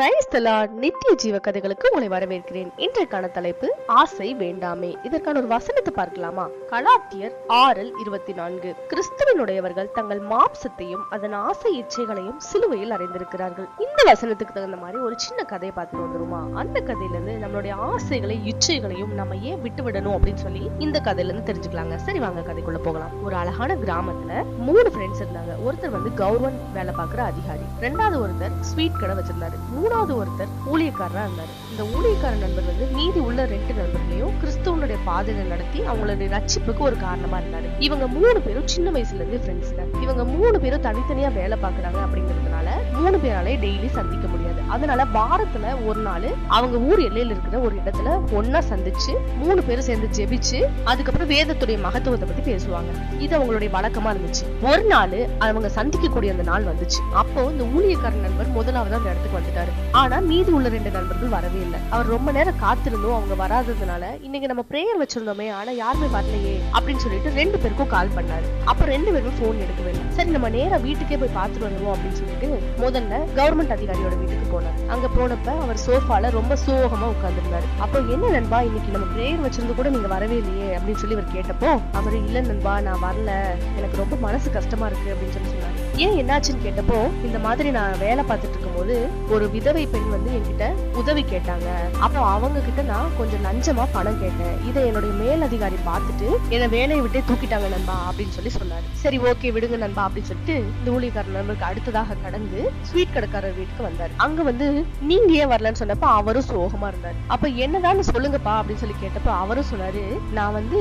Praise the Lord. நித்திய ஜீவ கதைகளுக்கு உங்களை வரவேற்கிறேன். இன்றைக்கான தலைப்பு ஆசை வேண்டாமே. இதற்கான ஒரு வசனத்தை பார்க்கலாமா? கலாத்தியர் 6:24. கிறிஸ்துவினுடையவர்கள் தங்கள் மாம்சத்தையும் அதன் ஆசை இச்சைகளையும் சிலுவையில் அறைந்திருக்கிறார்கள். இந்த வசனத்துக்கு தகுந்த மாதிரி ஒரு சின்ன கதையை பார்த்துட்டு வந்துருமா? அந்த கதையில இருந்து நம்மளுடைய ஆசைகளை இச்சைகளையும் நம்ம ஏன் விட்டு விடணும் அப்படின்னு சொல்லி இந்த கதையில இருந்து தெரிஞ்சுக்கலாங்க. சரி வாங்க கதைக்குள்ள போகலாம். ஒரு அழகான கிராமத்துல 3 ஃப்ரெண்ட்ஸ் இருந்தாங்க. ஒருத்தர் வந்து கவர்மெண்ட் வேலை பார்க்கிற அதிகாரி, ரெண்டாவது ஒருத்தர் ஸ்வீட் கடை வச்சிருந்தாரு, மூணாவது ஒருத்தர் ஊழியக்காரரா இருந்தாரு. இந்த ஊழியக்கார நண்பர் வந்து மீதி உள்ள 2 நண்பர்களையும் கிறிஸ்துவனுடைய பாதையில நடத்தி அவங்களுடைய ரட்சிப்புக்கு ஒரு காரணமா இருந்தாரு. இவங்க 3 பேரும் சின்ன வயசுல இருந்து ஃப்ரெண்ட்ஸ் தான். இவங்க 3 பேரும் தனித்தனியா வேலை பாக்குறாங்க அப்படிங்கிறதுனால 3 பேராலே டெய்லி சந்திக்க முடியாது. அதனால வாரத்துல ஒரு நாள் அவங்க ஊர் எல்லையில இருக்கிற ஒரு இடத்துல ஒன்னா சந்திச்சு 3 பேரும் சேர்ந்து ஜெபிச்சு அதுக்கப்புறம் வேதத்துடைய மகத்துவத்தை பத்தி பேசுவாங்க. இது அவங்களுடைய வழக்கமா இருந்துச்சு. ஒரு நாள் அவங்க சந்திக்கக்கூடிய அந்த நாள் வந்துச்சு. அப்போ இந்த ஊழியக்கார நண்பர் முதலாவது அந்த இடத்துக்கு வந்துட்டாரு. ஆனா மீதி உள்ள 2 நண்பர்கள் வரவே இல்லை. அவர் ரொம்ப நேரம் காத்திருந்தோம், அவங்க வராததுனால இன்னைக்கு நம்ம பிரேயர் வச்சிருந்தோமே ஆனா யாருமே வரலையே அப்படின்னு சொல்லிட்டு 2 பேருக்கும் கால் பண்ணாரு. அப்ப 2 பேரும் போன் எடுக்கவே இல்லை. சரி நம்ம நேரா வீட்டுக்கே போய் பாத்துட்டு வந்துருவோம் அப்படின்னு சொல்லிட்டு முதல்ல கவர்மெண்ட் அதிகாரியோட வீட்டுக்கு போனார். அங்க போனப்ப அவர் சோஃபால ரொம்ப சோகமா உட்கார்ந்துருந்தாரு. அப்போ என்ன நண்பா, இன்னைக்கு நம்ம பிரேயர் வச்சிருந்து கூட நீங்க வரவே இல்லையே அப்படின்னு சொல்லி அவர் கேட்டப்போ அவரு இல்ல நண்பா நான் வரல, எனக்கு ரொம்ப மனசு கஷ்டமா இருக்கு அப்படின்னு சொல்லி சொன்னாரு. ஏன் என்னாச்சுன்னு கேட்டப்போ இந்த மாதிரி நான் வேலை பார்த்துட்டு இருக்கும் போது ஒரு விதவை பெண் வந்து என்கிட்ட உதவி கேட்டாங்க. அப்புறம் அவங்க கிட்ட நான் கொஞ்சம் லஞ்சமா பணம் கேட்டேன். இதை என்னுடைய மேல் அதிகாரி பார்த்துட்டு என்ன வேலையை விட்டே தூக்கிட்டாங்க நண்பா அப்படின்னு சொல்லி சொன்னாரு. சரி ஓகே விடுங்க நண்பா அப்படின்னு சொல்லிட்டு இந்த ஊழியக்கார நண்பருக்கு அடுத்ததாக கடந்து ஸ்வீட் கடைக்காரர் வீட்டுக்கு வந்தாரு. அங்க வந்து நீங்க ஏன் வரலன்னு சொன்னப்ப அவரும் சோகமா இருந்தாரு. அப்ப என்னதான் சொல்லுங்கப்பா அப்படின்னு சொல்லி கேட்டப்ப அவரும் சொன்னாரு, நான் வந்து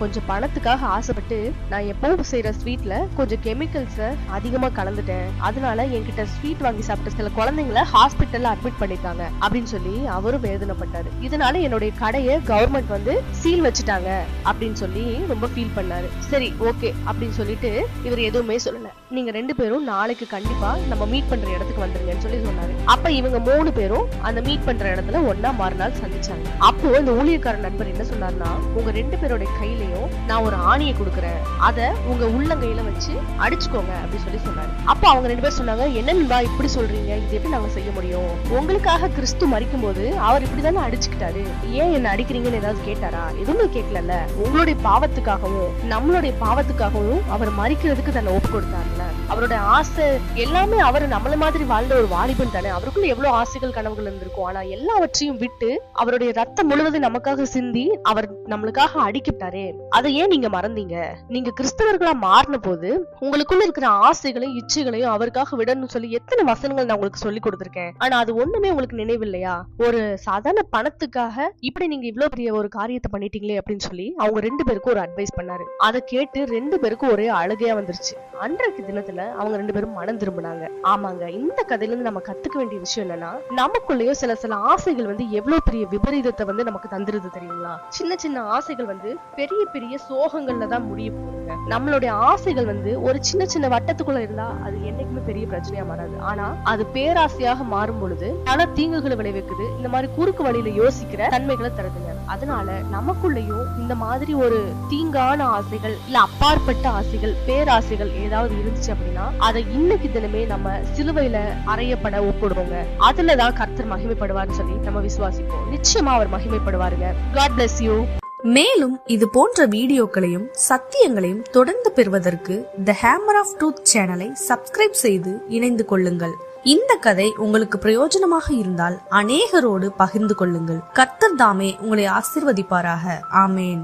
கொஞ்சம் பணத்துக்காக ஆசைப்பட்டு நான் எப்பவும் செய்யற ஸ்வீட்ல கொஞ்சம் கெமிக்கல்ஸ அதிகமா கலந்துட்டேன். அதனால என்கிட்ட ஸ்வீட் வாங்கி சாப்பிட்ட சில குழந்தைங்களை ஹாஸ்பிட்டல்ல அட்மிட் பண்ணிட்டாங்க அப்படின்னு சொல்லி அவரும் வேதனைப்பட்டாரு. இதனால என்னுடைய கடையை கவர்மெண்ட் வந்து சீல் வச்சுட்டாங்க அப்படின்னு சொல்லி ரொம்ப ஃபீல் பண்ணாரு. சரி ஓகே அப்படின்னு சொல்லிட்டு இவர் எதுவுமே சொல்லல. நீங்க 2 பேரும் நாளைக்கு கண்டிப்பா நம்ம மீட் பண்ற இடத்துக்கு வந்துருங்கன்னு சொல்லி சொன்னாரு. அப்ப இவங்க 3 பேரும் அந்த மீட் பண்ற இடத்துல ஒன்னா மறுநாள் சந்திச்சாங்க. அப்போ இந்த ஊழியக்கார நண்பர் என்ன சொன்னார்னா, உங்க 2 பேரோட கையிலயும் நான் ஒரு ஆணியை கொடுக்குறேன், அத உங்க உள்ளங்கையில வச்சு அடிச்சுக்கோங்க அப்படின்னு சொல்லி சொன்னாரு. அப்ப அவங்க 2 பேரும் சொன்னாங்க, என்னன்பா இப்படி சொல்றீங்க, இது எப்படி நாங்க செய்ய முடியும்? உங்களுக்காக கிறிஸ்து மரிக்கும் போது அவர் இப்படிதானே அடிச்சுக்கிட்டாரு, ஏன் என்ன அடிக்கிறீங்கன்னு ஏதாவது கேட்டாரா? எதுவுமே கேட்கல. உங்களுடைய பாவத்துக்காகவும் நம்மளுடைய பாவத்துக்காகவும் அவர் மரிக்கிறதுக்கு தன்னை ஒப்பு கொடுத்தாருல. அவருடைய ஆசை எல்லாமே அவர் நம்மள மாதிரி வாழ்ந்த ஒரு வாலிபன் தானே. அவருக்குள்ள எவ்வளவு ஆசைகள் கனவுகள் இருந்திருக்கும். ஆனா எல்லாவற்றையும் விட்டு அவருடைய ரத்தம் முழுவதும் நமக்காக சிந்தி அவர் நம்மளுக்காக அடிக்கிட்டாரே, அதை ஏன் நீங்க மறந்தீங்க? நீங்க கிறிஸ்தவர்களா மாறின போது உங்களுக்குள்ள இருக்கிற ஆசைகளையும் இச்சைகளையும் அவருக்காக விடணும்னு சொல்லி எத்தனை வசனங்கள் நான் உங்களுக்கு சொல்லி கொடுத்திருக்கேன். ஆனா அது ஒண்ணுமே உங்களுக்கு நினைவு இல்லையா? ஒரு சாதாரண பணத்துக்காக இப்படி நீங்க இவ்வளவு பெரிய ஒரு காரியத்தை பண்ணிட்டீங்களே அப்படின்னு சொல்லி அவங்க 2 பேருக்கும் ஒரு அட்வைஸ் பண்ணாரு. அதை கேட்டு 2 பேருக்கும் ஒரே அழுகையா வந்துருச்சு. அன்றைக்கு தினத்துல அவங்க 2 பேரும் மனம் திரும்பினாங்க. ஆமாங்க, இந்த கதையில இருந்து நம்ம கத்துக்க வேண்டிய விஷயம் என்னன்னா, நமக்குள்ளேயோ சில ஆசைகள் வந்து எவ்வளவு பெரிய விபரீதத்தை வந்து நமக்கு தந்துருது தெரியுங்களா? சின்ன சின்ன ஆசைகள் வந்து பெரிய பெரிய சோகங்கள்ல தான் முடிய போகுதுங்க. நம்மளுடைய ஆசைகள் வந்து ஒரு சின்ன சின்ன வட்டத்துக்குள்ள இருந்தா அது என்னைக்குமே பெரிய பிரச்சனையா மாறாது. ஆனா அது பேராசையாக மாறும் பொழுது பல தீங்குகளை விளைவிக்குது. இந்த மாதிரி குறுக்கு வழியில யோசிக்கிற தன்மைகளை தருதுங்க. அதனால நமக்குள்ளேயும் இந்த மாதிரி ஒரு தீங்கான ஆசைகள் இல்ல அப்பாற்பட்ட ஆசைகள் பேராசைகள் ஏதாவது இருந்துச்சு அப்படின்னா அதை இன்னைக்கு தினமே நம்ம சிலுவையில அறையப்பட ஒப்புடுவோங்க. அதுலதான் கர்த்தர் மகிமைப்படுவார்னு சொல்லி நம்ம விசுவாசிப்போம். நிச்சயமா அவர் மகிமைப்படுவாருங்க. God bless you. மேலும் இது போன்ற வீடியோக்களையும் சத்தியங்களையும் தொடர்ந்து பெறுவதற்கு தி ஹேமர் ஆஃப் ட்ரூத் சேனலை சப்ஸ்கிரைப் செய்து இணைந்து கொள்ளுங்கள். இந்த கதை உங்களுக்கு பிரயோஜனமாக இருந்தால் அநேகரோடு பகிர்ந்து கொள்ளுங்கள். கர்த்தர் தாமே உங்களை ஆசீர்வதிப்பாராக. ஆமேன்.